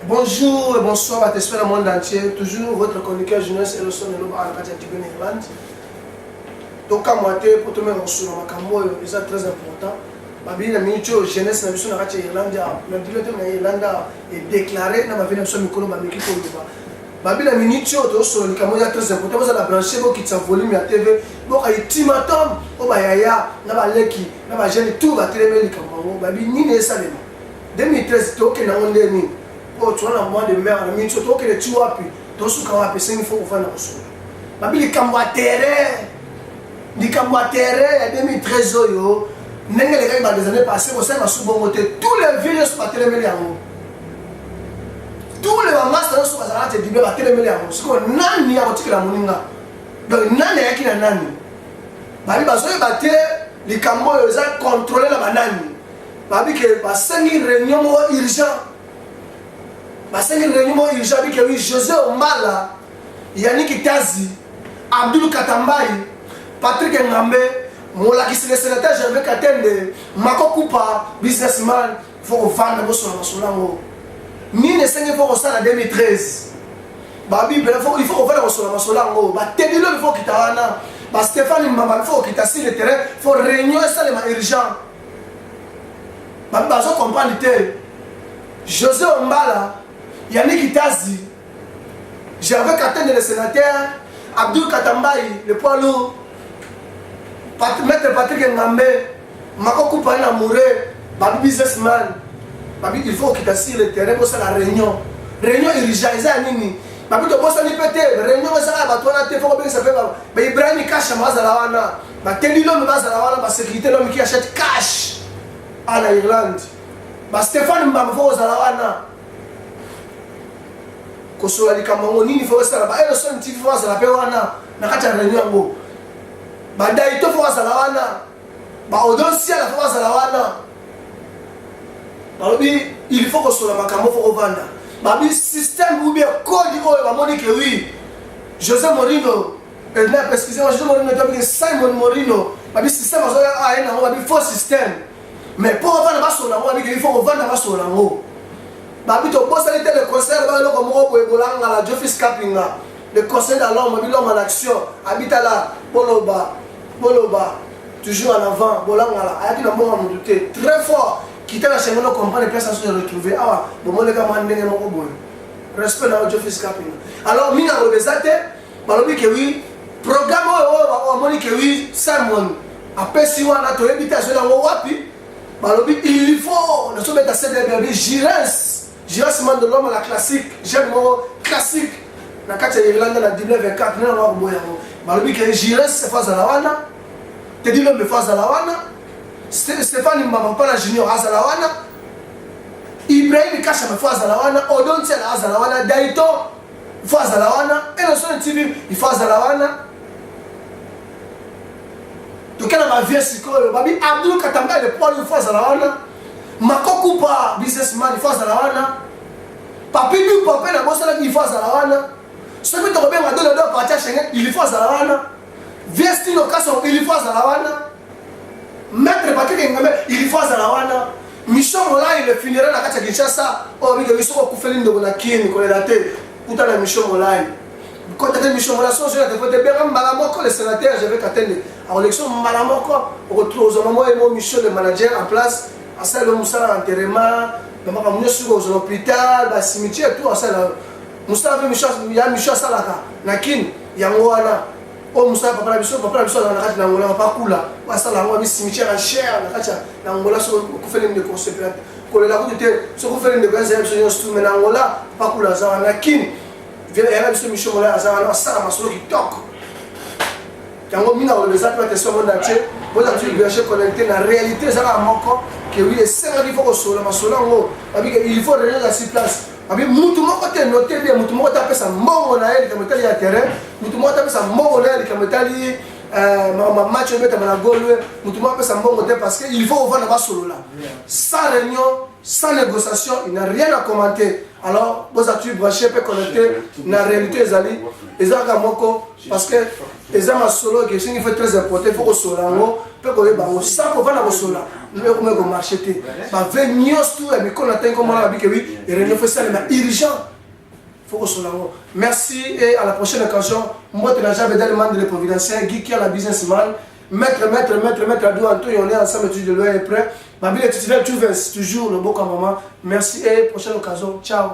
Bonjour et bonsoir à tous le monde entier. Toujours votre chroniqueur jeunesse et le son de l'eau à la Irlande. Donc, à moi, pour tout le monde, c'est très important. Babi la minute jeunesse na biso na kati Irlande na bilote na Irlande est déclaré na mavina biso mikolo ba mikiko yoba. Babi la minute to so likamo ya très important parce la brancher bo kitsa volume ya TV bo ka itimatom o ba yaya na ba leki na ba jeune tout ba telemeli likamo babi nini esalema 2013 to ke na onde ni o to na mois de mai na minute to ke le tu wapi to su ka wapi sengi fo kufana kuso babi likamo atere ya 2013 oyo. Dans les années passées, vous savez, tous les vieux sont battus les milliards. Tous les mamans sont battus les milliards. C'est qu'on n'a ni à retirer la moninga. Donc, n'a ni à qui n'a ni. Babi, parce que battu les cambos, ils ont contrôlé la banane. Babi, que bah 5 réunions urgentes. Bah 5 réunions urgentes, que oui, José Omala, Yannick Tazi, Abdul Katambayi, Patrick Ngambe. Mon la qui se sénateur, j'avais qu'à attendre Mako Kupa, businessman, il faut vendre vos solango. Mine 5 il faut ça en 2013. Babi, il faut vendre vos solango. Bah, Teddy il faut qu'il t'awana. Bah, Stéphane Mbamba, il faut qu'il t'assire le terrain. Il faut réunir ça les urgent. Bah, je comprends l'idée. José Ombala, Yannick Tazi, j'avais qu'à attendre le sénateur, Abdul Katambayi, le poids lourd. Maître Patrick Ngambe, Mako Kupa Namouré, Babi businessman, Babi il faut qu'il t'assire le terrain pour la réunion. Réunion urgente, ils ont nini. Babi tu bosses ni pété, réunion ça va toi na te faut que ça fait ba Ibrahim cash mazalawana, ba Teddy l'homme mazalawana, ba sécurité l'homme qui achète cash à la Irlande. Ba Stéphane Mbamba faut zalawana. Kosola likambo nini faut ça ba elle son petit faut ça la pewana na kati réunion ngo. Badaito faut ça la wana ba odonsia la faut ça la wana babi il faut que sur la makambo faut vendre babi système ou bien code oyo ba moni que oui José Mourinho elle n'a excusez-moi José Mourinho depuis Simon Mourinho babi système azo a na babi faux système mais pour vendre ba sur la babi il faut vendre ba sur la ngo babi to bossa le conseil ba lo ko mo bolanga la Jofis Kapinga le conseil d'alors babi l'homme en action habita là Boloba, toujours en avant, Bolangala, il y a un douté très fort. Qui t'a la chaîne, on comprend les personnes se retrouver. Ah, bon, les gars, respect dans le Jofis Kaping. Alors, Mina Robezate, Balobi que oui, programme, on que oui, Simon, après 6 mois, on a l'habitation dans le Wapi. Balobi, il faut, nous sommes à cette bébé, Giresse, man de l'homme, la classique, j'aime le classique. Na kati ya Irlande na 2024 nena wa boya ngo balobi ke Giresse se faza la wana Teddy Lombe faza la wana Stéphane Mbamba pa la junior aza la wana Ibrahim Kasha me faza la wana Odontia la aza la wana Daito faza la wana Emerson TV il faza la wana tokana ma vie sikoyo babi Abdul Katamba le poids il faza la wana Mako Kupa businessman il faza la wana Papi du papa na bossa il faza la wana. Ce que tu as bien dans le parti il faut à la wana. Vestino Kasson, il faut à la wana. Maître Patrick Ngambe, il faut à la wana. Michel Molay, le funéraire à Katia Kinshasa. Oh, mais il faut que Félix de Bonakine, qu'on est daté. Où as Michel Molay? Quand tu as Michel Molay, je vais te faire un malamoko, le sénateur, je vais t'attendre. En élection, malamoko, on retrouve au moment où Michel, le manager, en place. À ça, le Moussa, enterrement. On va sur l'hôpital, le cimetière, tout ça. Moussa il y a Michel Salaka, Nakin, Yangoana, oh Moussa, papa la biso, dans la carte d'Angola, pas cool là. Ça, là, on a mis cimetière en chair, la carte d'Angola, sur le coup de conseil. Quand la route était, sur le coup de conseil, sur le Angola, pas cool là, ça, Nakin, il y a Michel Mola, ça, ça, ma solo qui toque. Yango mina les autres attention monde entier, vous avez bien connecté la réalité, ça va manquer que oui, c'est vrai qu'il faut que sur ma solo, il faut réunir la place. Abi mutu moko te noté bien mutu moko ta pesa mbongo na yeli kametali ya terrain mutu moko ta pesa mbongo na yeli kametali match beta na goal mutu moko pesa mbongo te parce que il faut vendre ba solo là sans réunion sans négociation il n'a rien à commenter alors vous avez branché peut connecter na réalité ezali ezaka moko parce que ezama solo que c'est une fait très important il faut que solo ngo peut ko ba ça ko vendre ba solo nous avons marché. Ma venue, tout, mais quand on atteint comme on a dit que oui, et rénover ça, mais urgent. Merci et à la prochaine occasion. Moi, je n'ai jamais dans le monde de providenciens, Guy qui est la businessman. Maître, Adou Antoine, on est ensemble, tu de loin et près. Ma vie est toujours le beau comme maman. Merci et prochaine occasion. Ciao.